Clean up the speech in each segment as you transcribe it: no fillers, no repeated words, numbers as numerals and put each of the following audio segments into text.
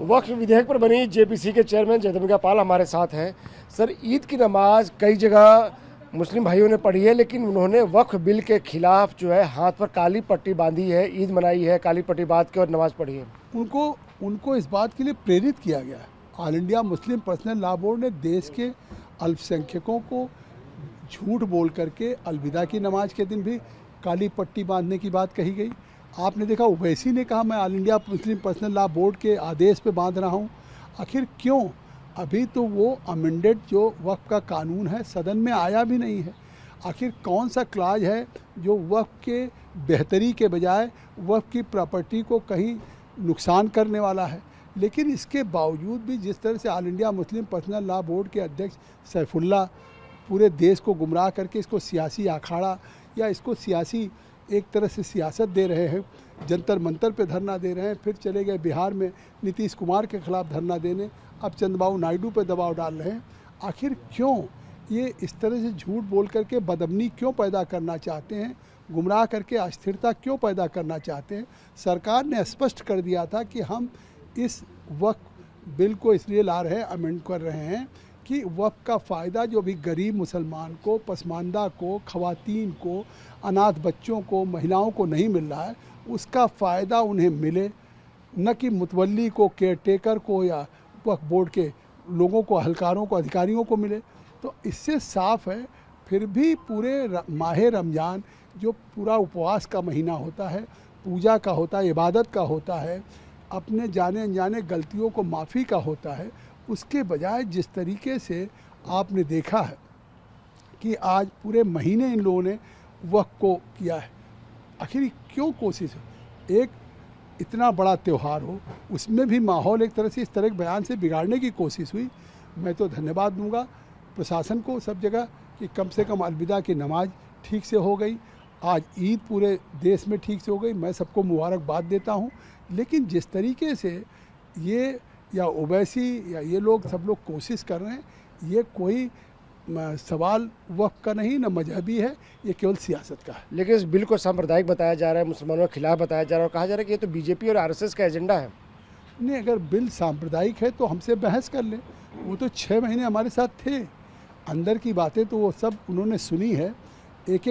वक्फ विधेयक पर बनी जेपीसी के चेयरमैन जगदम्बिका पाल हमारे साथ हैं। सर, ईद की नमाज कई जगह मुस्लिम भाइयों ने पढ़ी है, लेकिन उन्होंने वक्फ बिल के खिलाफ जो है हाथ पर काली पट्टी बांधी है, ईद मनाई है, काली पट्टी बांध के और नमाज पढ़ी है। उनको इस बात के लिए प्रेरित किया गया है। All India Muslim personal law board ने देश के अल्पसंख्यकों को झूठ बोल करके अलविदा की नमाज के दिन भी काली पट्टी बांधने की बात कही गई। आपने देखा ओवैसी ने कहा मैं all India Muslim personal law board के आदेश पे बांध रहा हूँ। आखिर क्यों? अभी तो वो अमेंडेड जो वक्फ का कानून है सदन में आया भी नहीं है। आखिर कौन सा क्लाज है जो वक्फ के बेहतरी के बजाय वक्फ की प्रॉपर्टी को कहीं नुकसान करने वाला है? लेकिन इसके बावजूद भी जिस तरह से all India Muslim personal law board के अध्यक्ष सैफुल्ला पूरे देश को गुमराह करके इसको सियासी अखाड़ा या इसको सियासी एक तरह से सियासत दे रहे हैं, जंतर मंतर पे धरना दे रहे हैं, फिर चले गए बिहार में नीतीश कुमार के खिलाफ धरना देने, अब चंद्रबाबू नायडू पे दबाव डाल रहे हैं। आखिर क्यों ये इस तरह से झूठ बोल करके बदअमनी क्यों पैदा करना चाहते हैं, गुमराह करके अस्थिरता क्यों पैदा करना चाहते हैं? सरकार ने स्पष्ट कर दिया था कि हम इस वक्फ बिल को इसलिए ला रहे हैं, अमेंड कर रहे हैं कि वक्फ का फ़ायदा जो भी गरीब मुसलमान को, पसमानदा को, ख़वातीन को, अनाथ बच्चों को, महिलाओं को नहीं मिल रहा है, उसका फ़ायदा उन्हें मिले, न कि मुतवल्ली को, केयरटेकर को या वक्फ बोर्ड के लोगों को, अहलकारों को, अधिकारियों को मिले। तो इससे साफ है फिर भी पूरे माह रमज़ान जो पूरा उपवास का महीना होता है, पूजा का होता है, इबादत का होता है, अपने जाने अनजाने गलतियों को माफ़ी का होता है, उसके बजाय जिस तरीके से आपने देखा है कि आज पूरे महीने इन लोगों ने वक्फ को किया है। आखिर क्यों कोशिश है? एक इतना बड़ा त्यौहार हो उसमें भी माहौल एक तरह से इस तरह के बयान से बिगाड़ने की कोशिश हुई। मैं तो धन्यवाद दूंगा प्रशासन को सब जगह कि कम से कम अलविदा की नमाज ठीक से हो गई, आज ईद पूरे देश में ठीक से हो गई, मैं सबको मुबारकबाद देता हूँ। लेकिन जिस तरीके से ये या ओवैसी या ये लोग सब लोग कोशिश कर रहे हैं, ये कोई सवाल वक्फ का नहीं, न मजहबी है, ये केवल सियासत का है। लेकिन इस बिल को सांप्रदायिक बताया जा रहा है, मुसलमानों के खिलाफ बताया जा रहा है और कहा जा रहा है कि ये तो बीजेपी और आरएसएस का एजेंडा है। नहीं, अगर बिल सांप्रदायिक है तो हमसे बहस कर लें। वो तो 6 महीने हमारे साथ थे, अंदर की बातें तो वो सब उन्होंने सुनी है। एक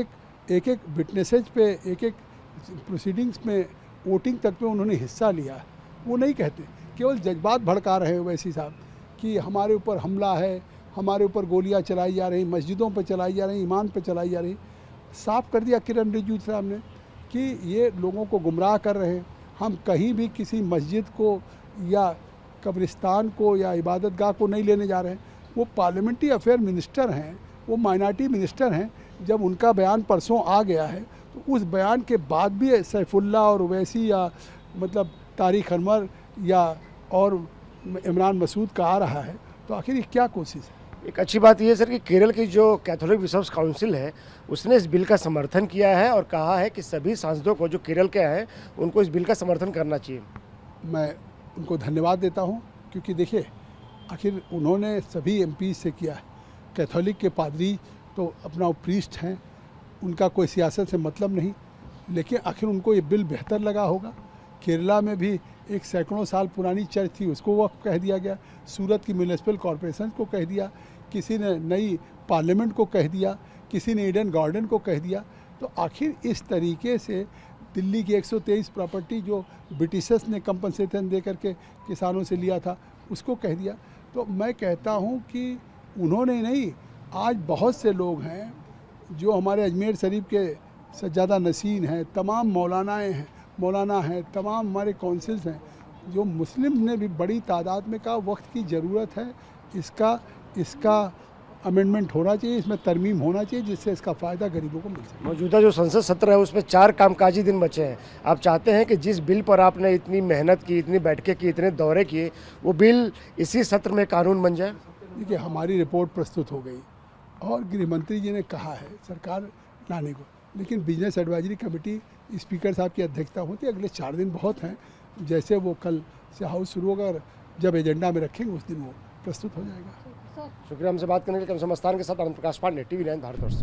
एक विटनेसेज पे, एक एक प्रोसीडिंग्स में, वोटिंग तक पे उन्होंने हिस्सा लिया है। वो नहीं कहते, केवल जज्बात भड़का रहे हैं वैसी साहब कि हमारे ऊपर हमला है, हमारे ऊपर गोलियां चलाई जा रही, मस्जिदों पर चलाई जा रही, ईमान पर चलाई जा रही। साफ कर दिया किरण रिजिजू साहब ने कि ये लोगों को गुमराह कर रहे हैं। हम कहीं भी किसी मस्जिद को या कब्रिस्तान को या इबादत गाह को नहीं लेने जा रहे हैं। वो पार्लियामेंट्री अफेयर मिनिस्टर हैं, वो माइनॉरिटी मिनिस्टर हैं। जब उनका बयान परसों आ गया है तो उस बयान के बाद भी सैफुल्ला और ओवैसी या मतलब तारिक अनवर या और इमरान मसूद का आ रहा है, तो आखिर ये क्या कोशिश है? एक अच्छी बात यह है सर कि केरल की जो कैथोलिक बिशप्स काउंसिल है उसने इस बिल का समर्थन किया है और कहा है कि सभी सांसदों को जो केरल के हैं उनको इस बिल का समर्थन करना चाहिए। मैं उनको धन्यवाद देता हूँ क्योंकि देखिए आखिर उन्होंने सभी एमपी से किया है। कैथोलिक के पादरी तो अपना प्रीस्ट हैं, उनका कोई सियासत से मतलब नहीं, लेकिन आखिर उनको ये बिल बेहतर लगा होगा। केरला में भी एक सैकड़ों साल पुरानी चर्च थी, उसको वक्फ कह दिया गया। सूरत की म्यूनिसिपल कॉरपोरेशन को कह दिया, किसी ने नई पार्लियामेंट को कह दिया, किसी ने ईडन गार्डन को कह दिया। तो आखिर इस तरीके से दिल्ली की 123 प्रॉपर्टी जो ब्रिटिशर्स ने कंपनसेशन दे करके किसानों से लिया था उसको कह दिया। तो मैं कहता हूँ कि उन्होंने नहीं, आज बहुत से लोग हैं जो हमारे अजमेर शरीफ के सज्जादा नसीन हैं, तमाम मौलाना हैं, तमाम हमारे काउंसिल्स हैं, जो मुस्लिम ने भी बड़ी तादाद में कहा वक्त की ज़रूरत है, इसका अमेंडमेंट होना चाहिए, इसमें तरमीम होना चाहिए जिससे इसका फ़ायदा गरीबों को मिल सके। मौजूदा जो संसद सत्र है उसमें 4 कामकाजी दिन बचे हैं। आप चाहते हैं कि जिस बिल पर आपने इतनी मेहनत की, इतनी बैठकें की, इतने दौरे किए, वो बिल इसी सत्र में कानून बन जाए? देखिए, हमारी रिपोर्ट प्रस्तुत हो गई और गृह मंत्री जी ने कहा है सरकार लाने को, लेकिन बिजनेस एडवाइजरी कमेटी स्पीकर साहब की अध्यक्षता होती है। अगले 4 दिन बहुत हैं, जैसे वो कल से हाउस शुरू होगा, जब एजेंडा में रखेंगे उस दिन वो प्रस्तुत हो जाएगा। शुक्रिया हमसे बात करने के लिए। कम समस्तान के साथ आनंद प्रकाश पांडे, TV9 भारतवर्ष।